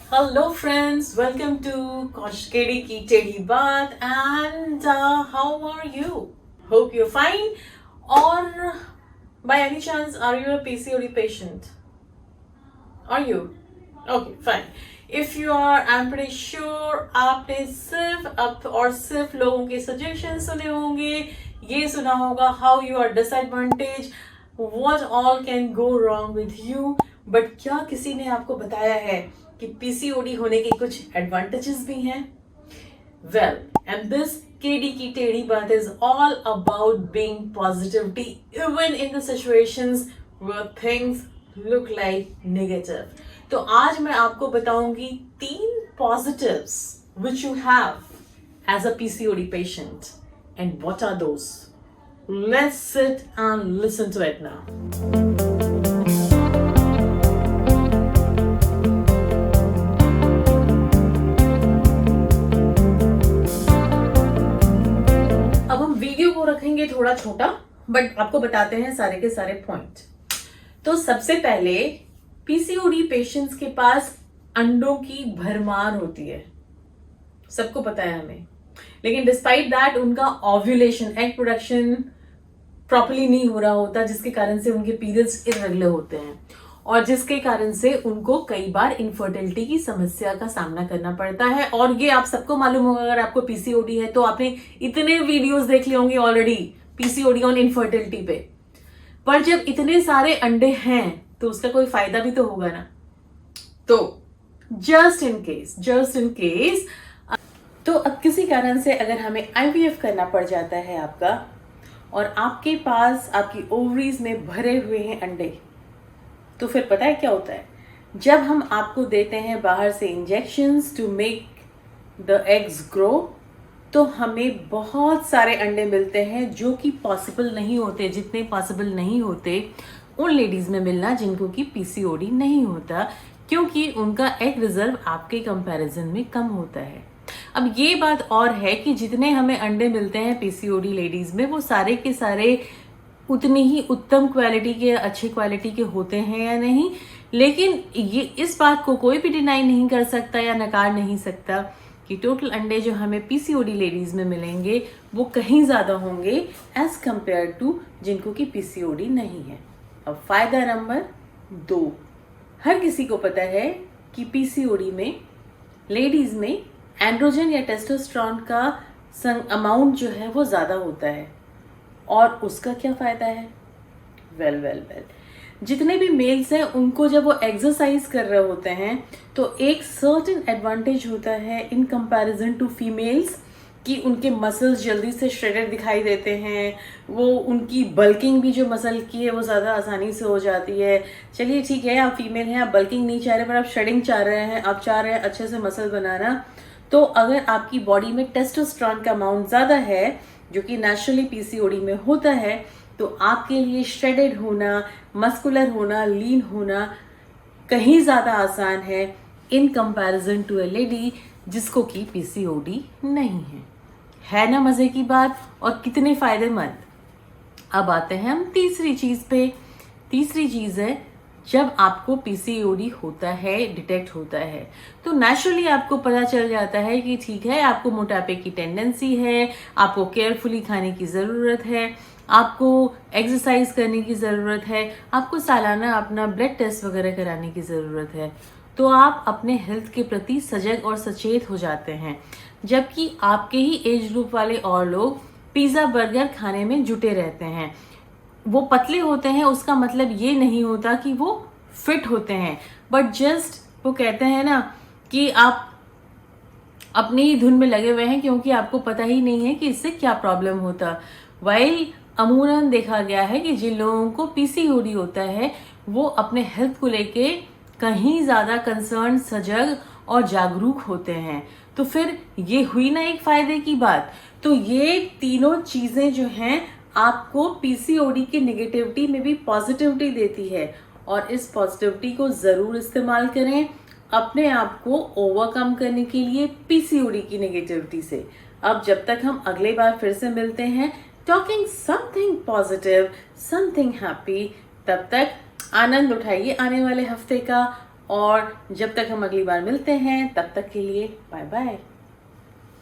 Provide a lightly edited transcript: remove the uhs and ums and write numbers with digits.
Hello friends, welcome to Koshkedi Ki Teddy Baat and how are you? Hope you're fine. Or by any chance, are you a PCOD patient? Are you? Okay, fine. If you are, I'm pretty sure आपने सिर्फ लोगों के suggestion सुने होंगे, ये सुना होगा how you are disadvantaged, what all can go wrong with you. But क्या किसी ने आपको बताया है कि पीसीओडी होने के कुछ एडवांटेजेस भी हैं? वेल, एंड दिस केडी की टेढ़ी बात is all about being positivity even in the situations where things look like negative. तो आज मैं आपको बताऊंगी 3 positives which you have as a PCOD patient. And what are those? Let's sit and listen to it now. अब हम video को रखेंगे थोड़ा छोटा, बट आपको बताते हैं सारे के सारे पॉइंट. तो सबसे पहले पीसीओडी पेशेंट्स के पास अंडों की भरमार होती है, सबको पता है हमें. लेकिन डिस्पाइट दैट उनका ओव्यूलेशन, एग प्रोडक्शन प्रॉपर्ली नहीं हो रहा होता, जिसके कारण से उनके पीरियड्स इरेगुलर होते हैं और जिसके कारण से उनको कई बार इनफर्टिलिटी की समस्या का सामना करना पड़ता है. और ये आप सबको मालूम होगा, अगर आपको पीसीओडी है तो आपने इतने वीडियोस देख लिए होंगे ऑलरेडी पीसीओडी ऑन इनफर्टिलिटी पे. पर जब इतने सारे अंडे हैं तो उसका कोई फायदा भी तो होगा ना. तो जस्ट इन केस तो अब किसी कारण से अगर हमें आईवीएफ करना पड़ जाता है आपका, और आपके पास आपकी ओवरीज में भरे हुए हैं अंडे, तो फिर पता है क्या होता है? जब हम आपको देते हैं बाहर से injections to make the eggs grow, तो हमें बहुत सारे अंडे मिलते हैं जो कि पॉसिबल नहीं होते, जितने पॉसिबल नहीं होते उन लेडीज में मिलना जिनको कि पीसीओडी नहीं होता, क्योंकि उनका एग रिजर्व आपके कंपैरिजन में कम होता है. अब ये बात और है कि जितने हमें अंडे मिलते हैं पीसीओडी लेडीज में, वो सारे के सारे उतनी ही उत्तम क्वालिटी के, अच्छी क्वालिटी के होते हैं या नहीं. लेकिन ये इस बात को कोई भी डिनाई नहीं कर सकता या नकार नहीं सकता कि टोटल अंडे जो हमें पीसीओडी लेडीज में मिलेंगे वो कहीं ज्यादा होंगे एज कंपेयर टू जिनको कि पीसीओडी नहीं है. अब फायदा नंबर 2, हर किसी को पता है कि पीसीओडी में लेडीज में एंड्रोजन या टेस्टोस्टेरोन का अमाउंट जो है वो ज्यादा होता है. और उसका क्या फायदा है? वेल, जितने भी मेल्स हैं उनको जब वो एक्सरसाइज कर रहे होते हैं तो एक सर्टेन एडवांटेज होता है इन कंपैरिजन टू फीमेल्स, कि उनके मसल्स जल्दी से श्रेडेड दिखाई देते हैं. वो उनकी बल्किंग भी जो मसल की है वो ज़्यादा आसानी से हो जाती है. चलिए ठीक है, आप फीमेल हैं, आप बल्किंग नहीं चाह रहे, पर आप श्रेडिंग चाह रहे हैं, आप चाह रहे हैं अच्छे से मसल बनाना. तो अगर आपकी बॉडी में टेस्टोस्टेरोन का अमाउंट ज़्यादा है, जो कि नेचुरली पीसीओडी में होता है, तो आपके लिए श्रेडेड होना, मस्कुलर होना, लीन होना कहीं ज़्यादा आसान है in comparison to a lady जिसको कि पीसीओडी नहीं है ना. मज़े की बात और कितने फायदेमंद. अब आते हैं हम तीसरी चीज़ पे. तीसरी चीज़ है, जब आपको पीसीओडी होता है, डिटेक्ट होता है, तो नेचुरली आपको पता चल जाता है कि ठीक है, आपको मोटापे की टेंडेंसी है, आपको केयरफुली खाने की ज़रूरत है, आपको एक्सरसाइज करने की ज़रूरत है, आपको सालाना अपना ब्लड टेस्ट वगैरह कराने की ज़रूरत है. तो आप अपने हेल्थ के प्रति सजग और सचेत हो जाते हैं. जबकि आपके ही एज ग्रुप वाले और लोग पिज़्ज़ा बर्गर खाने में जुटे रहते हैं. वो पतले होते हैं उसका मतलब ये नहीं होता कि वो फिट होते हैं, बट जस्ट वो कहते हैं ना कि आप अपनी ही धुन में लगे हुए हैं, क्योंकि आपको पता ही नहीं है कि इससे क्या प्रॉब्लम होता. वाइल अमूमन देखा गया है कि जिन लोगों को पीसीओडी होता है वो अपने हेल्थ को लेके कहीं ज़्यादा कंसर्न, सजग और जागरूक होते हैं. तो फिर ये हुई ना एक फायदे की बात. तो ये तीनों चीज़ें जो हैं आपको पीसीओडी की नेगेटिविटी में भी पॉजिटिविटी देती है, और इस पॉजिटिविटी को ज़रूर इस्तेमाल करें अपने आप को ओवरकम करने के लिए पीसीओडी की नेगेटिविटी से. अब जब तक हम अगले बार फिर से मिलते हैं talking something positive, something happy, तब तक आनंद उठाइए आने वाले हफ्ते का और जब तक हम अगली बार मिलते हैं तब तक के लिए बाय बाय।